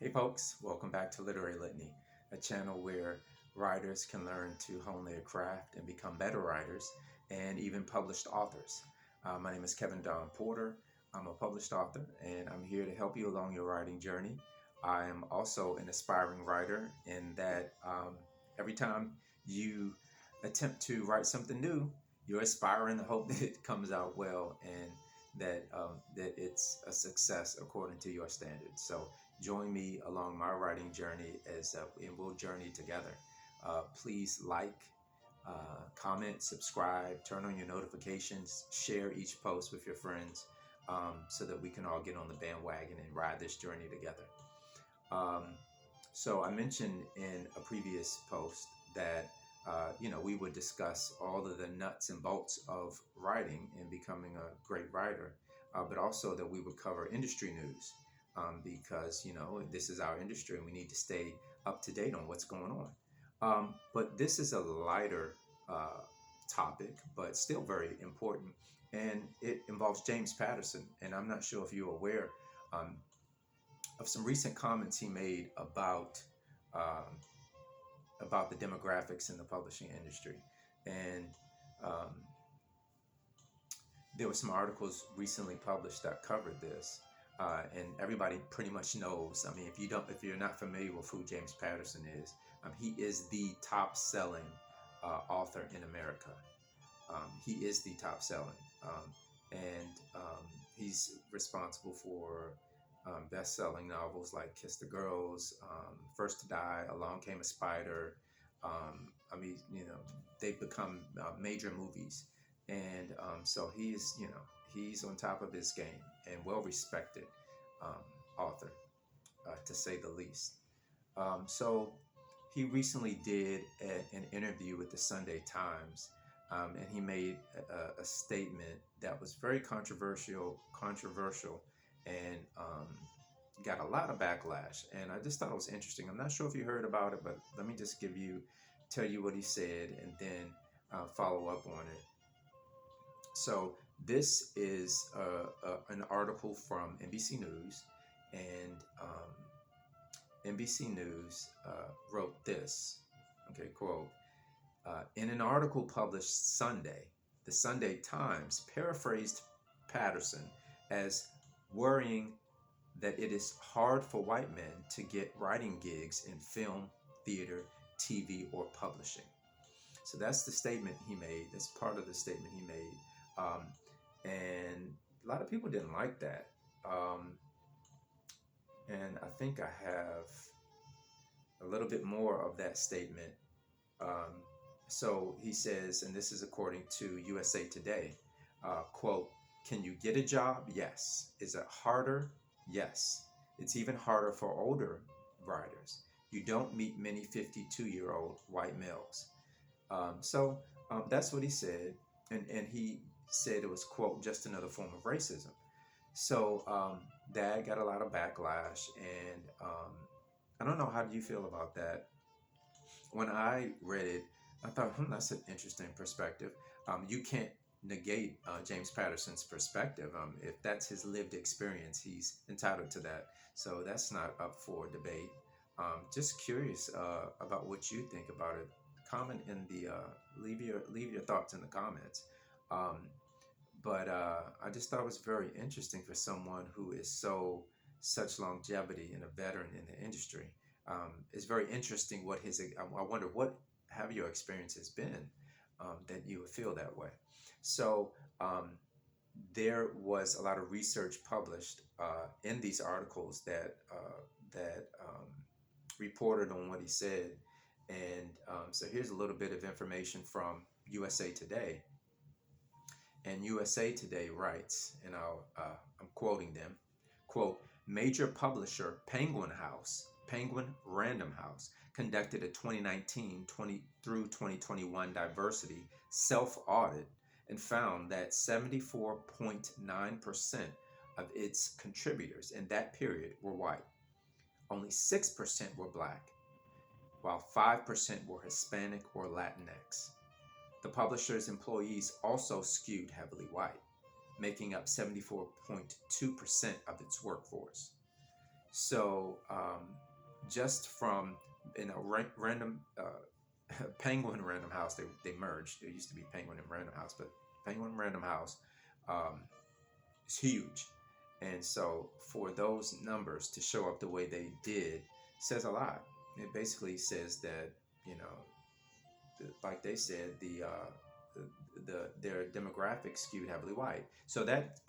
Hey folks, welcome back to Literary Litany, a channel where writers can learn to hone their craft and become better writers and even published authors. My name is Kevin Don Porter. I'm a published author and I'm here to help you along your writing journey. I am also an aspiring writer in that every time you attempt to write something new, you're aspiring to hope that it comes out well and that it's a success according to your standards. So join me along my writing journey and we'll journey together. Please like, comment, subscribe, turn on your notifications, share each post with your friends so that we can all get on the bandwagon and ride this journey together. Um, so I mentioned in a previous post that we would discuss all of the nuts and bolts of writing and becoming a great writer, but also that we would cover industry news because this is our industry and we need to stay up to date on what's going on. But this is a lighter topic, but still very important, and it involves James Patterson. And I'm not sure if you're aware um, of some recent comments he made um, about the demographics in the publishing industry. And um, there were some articles recently published that covered this. And everybody pretty much knows. I mean, if you're not familiar with who James Patterson is, he is the top-selling author in America. He is the top-selling, and he's responsible for best-selling novels like Kiss the Girls, First to Die, Along Came a Spider. I mean, they've become major movies, and so he's on top of his game and well-respected author, to say the least. So he recently did an interview with the Sunday Times, and he made a statement that was very controversial, and got a lot of backlash. And I just thought it was interesting. I'm not sure if you heard about it, but let me just tell you what he said, and then follow up on it. So this is an article from NBC News, and NBC News wrote this. Okay, quote. In an article published Sunday, the Sunday Times paraphrased Patterson as worrying that it is hard for white men to get writing gigs in film, theater, TV, or publishing. So that's the statement he made. That's part of the statement he made. And a lot of people didn't like that. And I think I have a little bit more of that statement. So he says, and this is according to USA Today, quote, "Can you get a job? Yes. Is it harder? Yes. It's even harder for older writers. You don't meet many 52-year-old white males." That's what he said. And he said it was, quote, "just another form of racism." So that got a lot of backlash. And I don't know, how do you feel about that? When I read it, I thought, that's an interesting perspective. You can't negate James Patterson's perspective. If that's his lived experience, he's entitled to that. So that's not up for debate. Just curious about what you think about it. Comment in the leave your thoughts in the comments. But I just thought it was very interesting for someone who is such longevity and a veteran in the industry. It's very interesting what I wonder what have your experiences been that you would feel that way. So there was a lot of research published in these articles that reported on what he said. And so here's a little bit of information from USA Today. And USA Today writes, and I'm quoting them, quote, "Major publisher Penguin Random House, conducted a 2019 through 2021 diversity self-audit and found that 74.9% of its contributors in that period were white. Only 6% were black, while 5% were Hispanic or Latinx. The publisher's employees also skewed heavily white, making up 74.2% of its workforce." So just from random Penguin Random House, they merged. It used to be Penguin and Random House, but Penguin Random House um, is huge. And so for those numbers to show up the way they did says a lot. It basically says that, you know, like they said, their demographics skewed heavily white. So that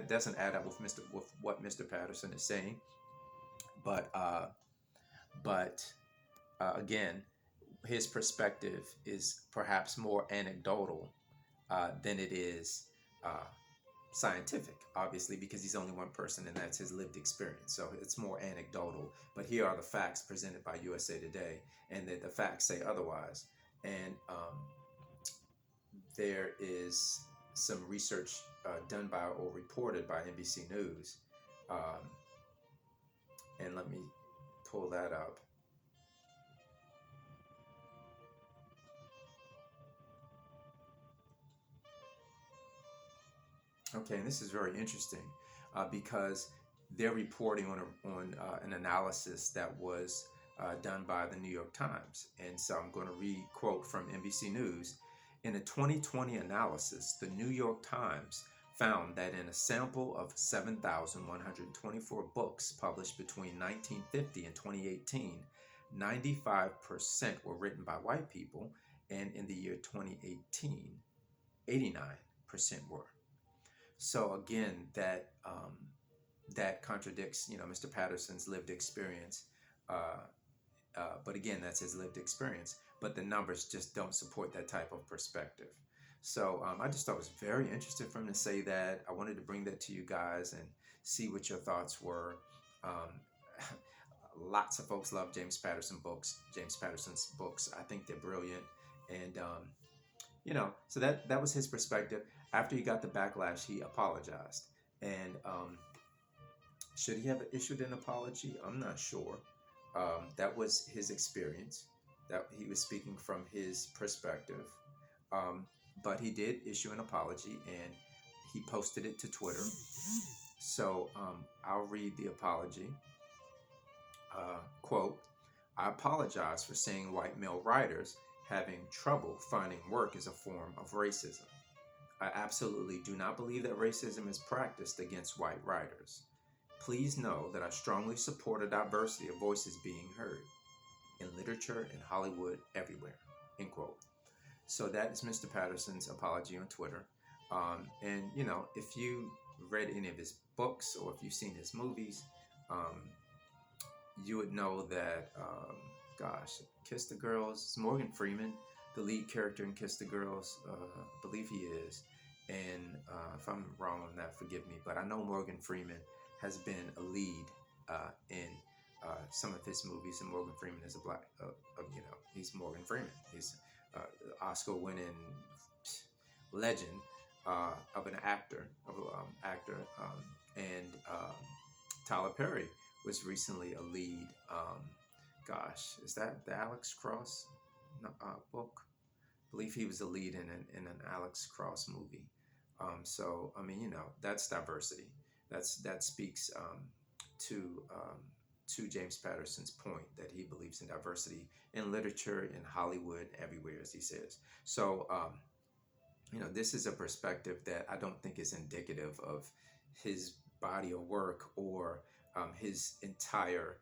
doesn't add up with what Mr. Patterson is saying. But again, his perspective is perhaps more anecdotal than it is uh, scientific, obviously, because he's only one person and that's his lived experience. So it's more anecdotal. But here are the facts presented by USA Today, and the facts say otherwise. And there is some research done by or reported by NBC News. Um, and let me pull that up. Okay, and this is very interesting because they're reporting on an analysis that was done by the New York Times. And so I'm going to read quote from NBC News. In a 2020 analysis, the New York Times found that in a sample of 7,124 books published between 1950 and 2018, 95% were written by white people, and in the year 2018, 89% were. So again, that contradicts, Mr. Patterson's lived experience. Uh, but again, that's his lived experience. But the numbers just don't support that type of perspective. So I just thought it was very interesting for him to say that. I wanted to bring that to you guys and see what your thoughts were. Um, Lots of folks love James Patterson's books. I think they're brilliant, and so that was his perspective. After he got the backlash, he apologized, and should he have issued an apology? I'm not sure. That was his experience. That he was speaking from his perspective, but he did issue an apology, and he posted it to Twitter. So I'll read the apology. Quote, I apologize for saying white male writers having trouble finding work is a form of racism. I absolutely do not believe that racism is practiced against white writers. Please know that I strongly support a diversity of voices being heard in literature, in Hollywood, everywhere. End quote. So that is Mr. Patterson's apology on Twitter. And, if you read any of his books or if you've seen his movies, you would know that, Kiss the Girls, it's Morgan Freeman, the lead character in Kiss the Girls, I believe he is. And if I'm wrong on that, forgive me. But I know Morgan Freeman has been a lead in some of his movies, and Morgan Freeman is a black, he's Morgan Freeman. He's Oscar-winning legend of an actor, and Tyler Perry was recently a lead. Is that the Alex Cross book? I believe he was a lead in an Alex Cross movie. So I mean, that's diversity. That speaks to James Patterson's point that he believes in diversity in literature, in Hollywood, everywhere, as he says. So this is a perspective that I don't think is indicative of his body of work or his entire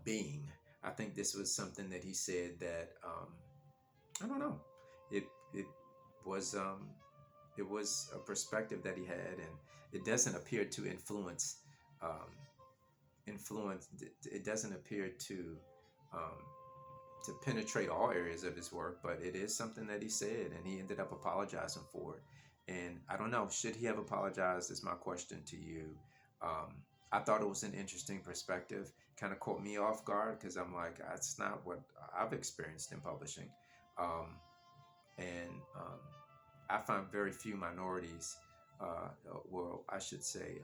being. I think this was something that he said that I don't know. It was a perspective that he had, and it doesn't appear to influence. It doesn't appear to penetrate all areas of his work, but it is something that he said, and he ended up apologizing for it. And I don't know, should he have apologized? Is my question to you. I thought it was an interesting perspective. Kind of caught me off guard because I'm like, that's not what I've experienced in publishing. And I find very few minorities, well, I should say,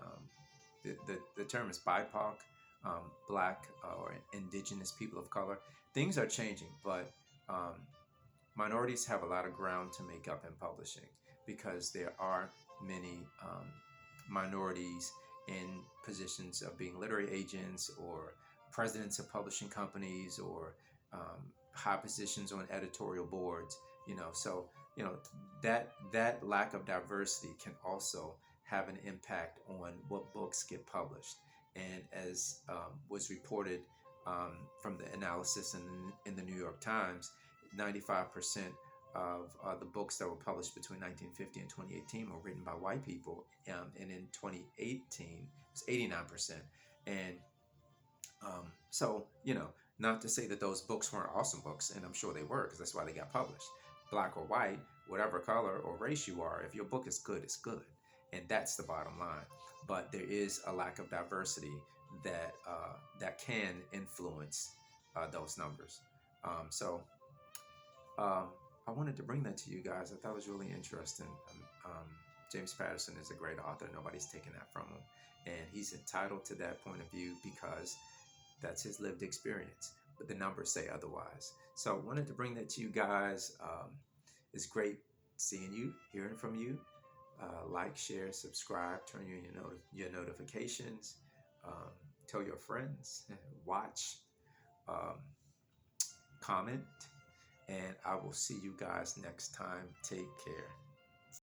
the term is BIPOC, Black or Indigenous people of color. Things are changing, but minorities have a lot of ground to make up in publishing because there are many minorities in positions of being literary agents or presidents of publishing companies or high positions on editorial boards. So that lack of diversity can also have an impact on what books get published. And as was reported from the analysis in the New York Times, 95% of the books that were published between 1950 and 2018 were written by white people, and in 2018 it's 89%. And so, not to say that those books weren't awesome books, and I'm sure they were, because that's why they got published. Black or white, whatever color or race you are, if your book is good, it's good. And that's the bottom line. But there is a lack of diversity that can influence those numbers. So I wanted to bring that to you guys. I thought it was really interesting. James Patterson is a great author. Nobody's taking that from him. And he's entitled to that point of view because that's his lived experience. But the numbers say otherwise. So I wanted to bring that to you guys. It's great seeing you, hearing from you. Like, share, subscribe, turn on your notifications. Tell your friends, watch, comment. And I will see you guys next time. Take care.